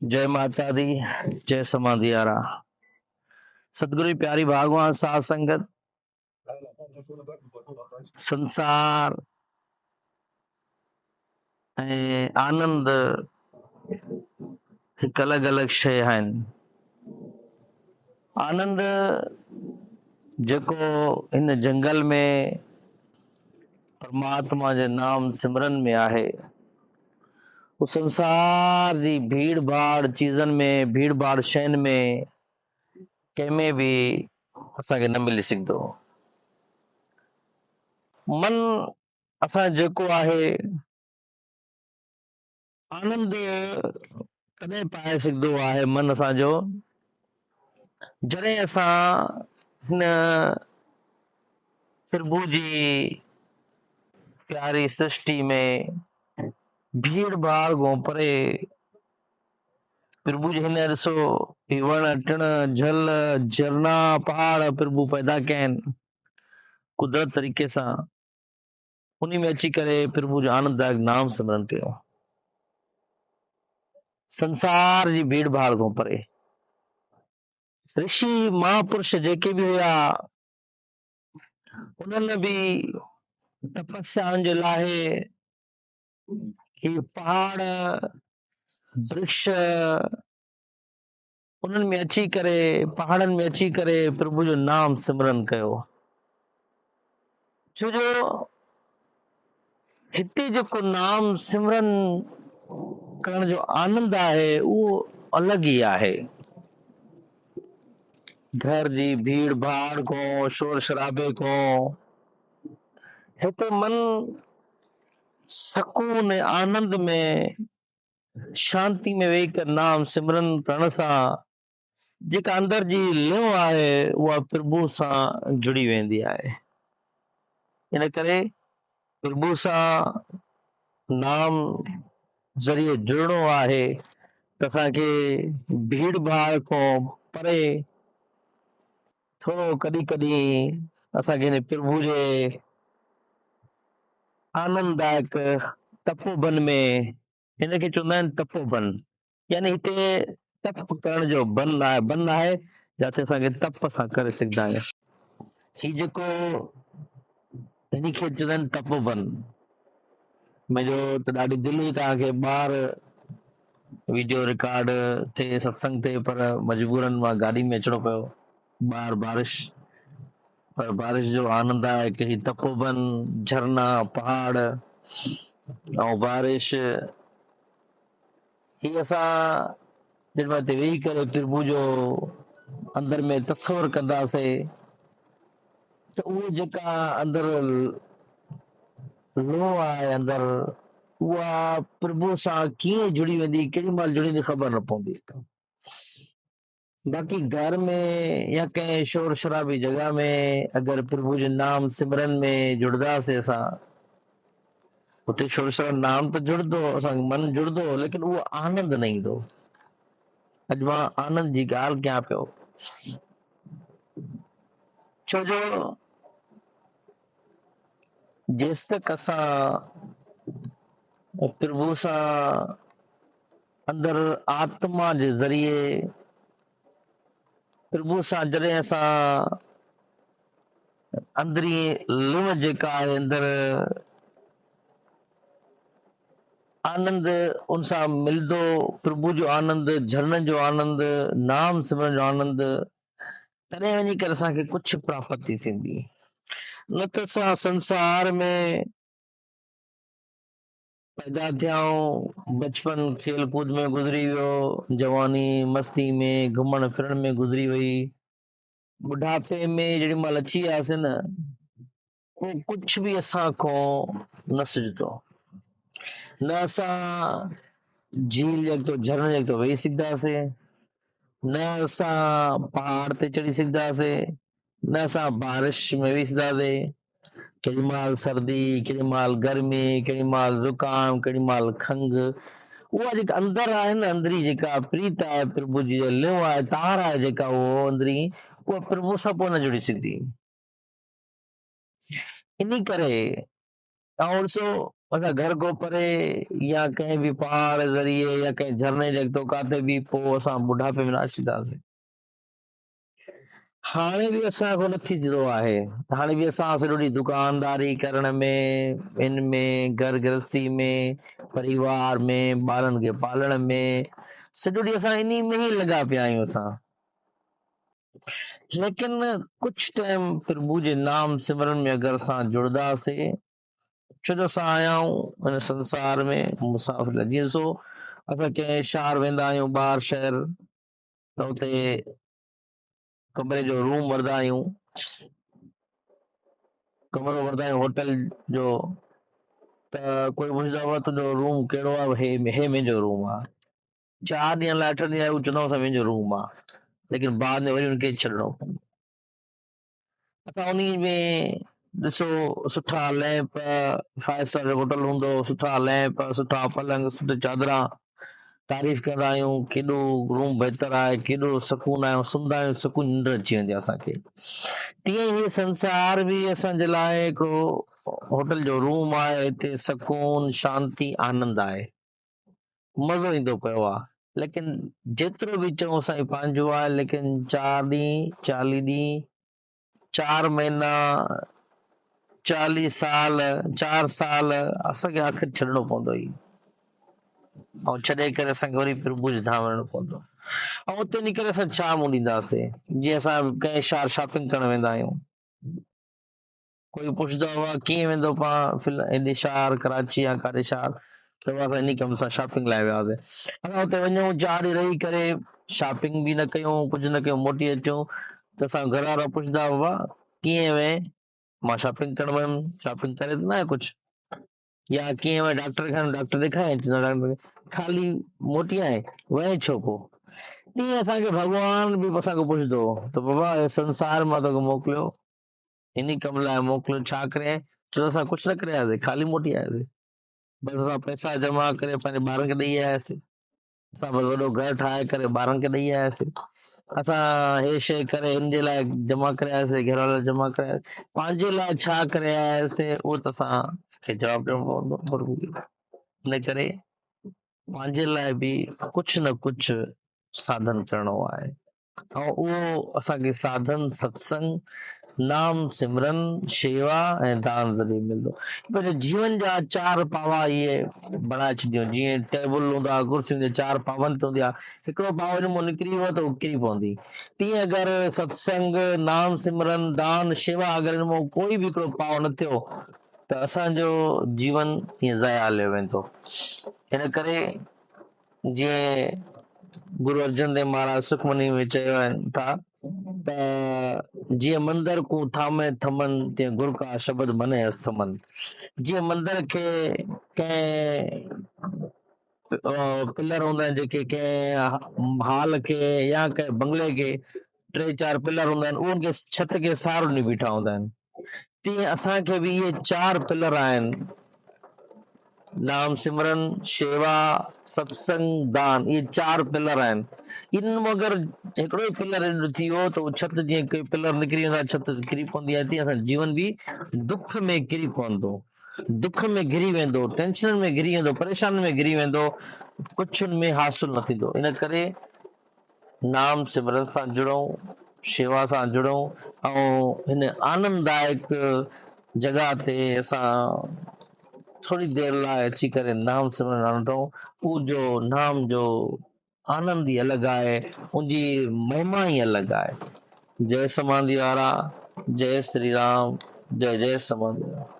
जय माता दी, जय समाधियारा। सतगुरु की प्यारी भागवान साध संगत, संसार ऐं आनंद हिकु अलॻि अलॻि शइ आहिनि। आनंद जेको हिन जंगल में परमात्मा जे नाम सिमरन में आहे, वो संसार जी भीड़ भाड़ चीज़नि में, भीड़ भाड़ शयुनि में कंहिंमें बि असांखे न मिली सघंदो। मन असां जेको आहे आनंद कॾहिं पाए सघंदो आहे मन असांजो, जॾहिं असां हिन प्रभु जी प्यारी सृष्टि में भीड़ भाड़ खां परे प्रभु जी हिन ॾिसो ही वण टिण जल झरना पहाड़ प्रभु पैदा कया आहिनि कुदरत तरीक़े सां। उन में अची करे प्रभु जो आनंददायक नाम सिमरन कयो, संसार जी भीड़ भाड़ खां परे। ऋषि महापुरुष जेके बि हुया, उन्हनि बि तपस्याउनि जे लाइ ही पहाड़ वृक्ष उन्हनि में अची करे, पहाड़नि में अची करे प्रभु जो नाम सिमरन कयो। छो जो हिते जेको नाम सिमरन करण जो आनंद आहे उहो अलॻि ई आहे। घर जी भीड़ भाड़ खां, शोर शराबे खां हिते मन सकून ऐं आनंद में, शांति में वेही करे नाम सिमरन करण सां जेका अंदर जी लिव आहे उहा प्रभु सां जुड़ी वेंदी आहे। इन करे प्रभु सां नाम ज़रिए जुड़णो आहे त असांखे भीड़ भाड़ खां परे थोरो कॾहिं कॾहिं असांखे हिन प्रभु जे आनंददायक तपोवन में, हिनखे चवंदा आहिनि तपोवन, यानी हिते तप करण जो बन आहे जिते असांखे तप सां करे सघंदा आहियूं। ही जेको हिनखे चवंदा आहिनि तपोवन, मुंहिंजो त ॾाढी दिलि हुई तव्हांखे ॿाहिरि वीडियो रिकॉर्ड थिए, सत्संग थिए, पर मजबूरन मां गाॾी में अचणो पियो, ॿाहिरि बारिश, पर बारिश जो आनंद आहे कि तपोवन, झरना पहाड़ ऐं बारिश, ही असां जॾहिं हिते वेही करे प्रभु जो अंदर में तसवर कंदासीं त उहो जेका अंदर लो आहे अंदर, उहा प्रभु सां कीअं जुड़ी वेंदी, केॾी महिल जुड़ी वेंदी ख़बर न पवंदी। बाक़ी घर में या कंहिं शोर शराबी जगह में अगर प्रभु जे नाम सिमरन में जुड़दासीं असां, उते शोर शराबी नाम त जुड़ंदो, असांजो मन जुड़ंदो, लेकिन उहो आनंद न ईंदो। अॼु मां आनंद जी ॻाल्हि कयां पियो, छो जो जेसि तक असां प्रभु सां अंदर आत्मा जे ज़रिए प्रभु सां जॾहिं असां अंदरी लिव जेका आहे अंदर आनंद उन सां मिलंदो, प्रभु जो आनंद, झरननि जो आनंद, नाम सिमरन जो आनंद, तॾहिं वञी करे असांखे कुझु प्राप्ति थींदी। न त असां संसार में पैदा थियाऊं, बचपन खेल कूद में गुज़री वियो, जवानी मस्ती में घुमण फिरण में गुज़री वई, बुढ़ापे में जेॾी महिल अची वियासीं न, पोइ कुझु बि असां खां न सिझंदो। न असां झील जॻतो, झरने जॻतो वेही सघंदासीं, न असां पहाड़ ते चढ़ी सघंदासीं, न असां बारिश में वेही सघंदासीं। केॾी महिल सर्दी, केॾी महिल गर्मी, केॾी महिल ज़ुकाम, केॾी महिल खंघि, उहा जेका अंदर आहे न, अंदरी जेका प्रीत आहे प्रभु जी, लिव आहे, तार आहे जेका, उहो अंदरी, उहा प्रभु सां पोइ न जुड़ी सघंदी। इन करे ऐं ॾिसो असां घर को परे या कंहिं बि पहाड़ ज़रिए या कंहिं झरने जे अॻितो काथे बि पोइ असां बुढ़ापे में न अचींदासीं। हाणे बि असां खां न थी सघंदो आहे। हाणे बि असां सॼो ॾींहुं दुकानदारी करण में, इन में, घर गृहस्थी में, परिवार में, ॿारनि खे पालण में, सॼो ॾींहुं असां इन में ई लॻा पिया आहियूं असां। लेकिन कुछ टाइम प्रभु जे नाम सिमरन में अगर असां जुड़दासीं, छो जो असां आया आहियूं हिन संसार में मुसाफ़िर लाइ। जीअं ॾिसो असां कंहिं शहर वेंदा आहियूं, ॿाहिरि शहर, त उते कमरे जो रूम वठंदा आहियूं, कमरो वठंदा आहियूं होटल जो, त कोई पुछंदो आहे तुंहिंजो रूम कहिड़ो आहे? हे मुंहिंजो रूम आहे। 4 ॾींहं लाइ 8 ॾींहं हू चवंदो असां मुंहिंजो रूम आहे, लेकिन बाद में वरी हुनखे छॾिणो पवंदो। असां उन में ॾिसो सुठा लैंप, 5 स्टार जो होटल हूंदो, सुठा लैंप, सुठा पलंग, सुठी चादरां, तारीफ़ कंदा आहियूं केॾो रूम बहितर आहे, केॾो सुकून आहे, सुम्हंदा आहियूं सुकून निंड अची वेंदी आहे असांखे। तीअं ई संसार बि असांजे लाइ हिकिड़ो होटल जो रूम आहे, हिते सुकून, शांती, आनंद आहे, मज़ो ईंदो पियो आहे। लेकिन जेतिरो बि चऊं असांखे पंहिंजो आहे, लेकिन 4 ॾींहं, 40 ॾींहं, 4 महीना, 40 साल, 4 साल असांखे आख़िर छॾिणो पवंदो ई, ऐं छॾे करे असांखे वरी प्रभु जे धाम वञिणो पवंदो। ऐं उते वञी करे असां छा मोड़ींदासीं? जीअं असां कंहिं शहर शॉपिंग करण वेंदा आहियूं, कोई पुछंदो आहे कीअं वेंदो पाण हेॾे शहर कराची या काॾे शहर, त असां इन कम सां शॉपिंग लाइ वियासीं। असां हुते वञूं 4 ॾींहं रही करे शॉपिंग बि न कयूं, कुझु न कयूं, मोटी अचूं, त असां घर वारा पुछंदा बाबा कीअं वए? मां शॉपिंग करण वयुमि, शॉपिंग करे त न आहे कुझु, या कीअं वए डॉक्टर खां, डॉक्टर ॾेखारे, डॉक्टर खाली मोटी आहे, वए छो पोइ? तीअं असांखे भॻवान बि असांखे पुछंदो त बाबा संसार मां तोखे मोकिलियो, इन कम लाइ मोकिलियो, छा करे? चो असां कुझु न करे आयासीं, खाली मोटी आयासीं, बसि असां पैसा जमा करे पंहिंजे ॿारनि खे ॾेई आयासीं, असां बसि वॾो घर ठाहे करे ॿारनि खे ॾेई आयासीं, असां हे शइ करे हिन जे लाइ जमा करे आयासीं, घर वारा जमा करे आयासीं, पंहिंजे लाइ छा करे आयासीं उहो त असांखे जवाबु ॾियणो पवंदो। इन करे पंहिंजे लाइ बि कुझु न कुझु साधन करणो आहे, ऐं उहो असांखे साधन सत्संग, नाम सिमरन, शेवा ऐं दान ज़रिए मिलंदो। पंहिंजे जीवन जा 4 पावा इहे बणाए छॾियो। जीअं टेबल हूंदा, कुर्सी हूंदी, 4 पावंत हूंदी आहे, हिकिड़ो पाव हिन मां निकिरी वियो त उहो किरी पवंदी। तीअं अगरि सत्संग, नाम सिमरन, दान, शेवा अगरि हिन मां कोई बि हिकिड़ो पाव न थियो त असांजो जीवन ईअं ज़ाया हलियो वेंदो। हिन करे जीअं गुरु अर्जन देव महाराज सुखमनी में चयो आहिनि था त जीअं मंदर को थामे थमन, तीअं गुर का शब्द मने अस्थमन। जीअं मंदर खे कंहिं पिलर हूंदा आहिनि जेके कंहिं हाल खे या कंहिं बंगले खे 3-4 पिलर हूंदा आहिनि, उन्हनि खे छत खे सहारो ॾेई बीठा हूंदा आहिनि, तीअं असांखे बि इहे 4 पिलर आहिनि, नाम सिमरन, शेवा, सत्संग, दान, ये 4 पिलर आहिनि। इन में अगरि हिकिड़ो ई पिलर थी वियो त उहो छत, जीअं कोई पिलर निकिरी वेंदो आहे छत किरी पवंदी आहे, तीअं असांजो जीवन बि दुख में किरी पवंदो, दुख में घिरी वेंदो, टेंशन में घिरी वेंदो, परेशानी में घिरी वेंदो, कुझु में हासिल न थींदो। इन करे नाम सिमरन सां जुड़ूं, शेवा सां जुड़ूं, ऐं हिन आनंददायक जॻह ते असां थोड़ी देर लाइ अची करे नाम सिमरन हणंदो, पूजो नाम जो आनंद ही अलॻि आहे, उनजी महिमा ही अलॻि आहे। जय समाधि वारा, जय श्री राम, जय जय समाधि वारा।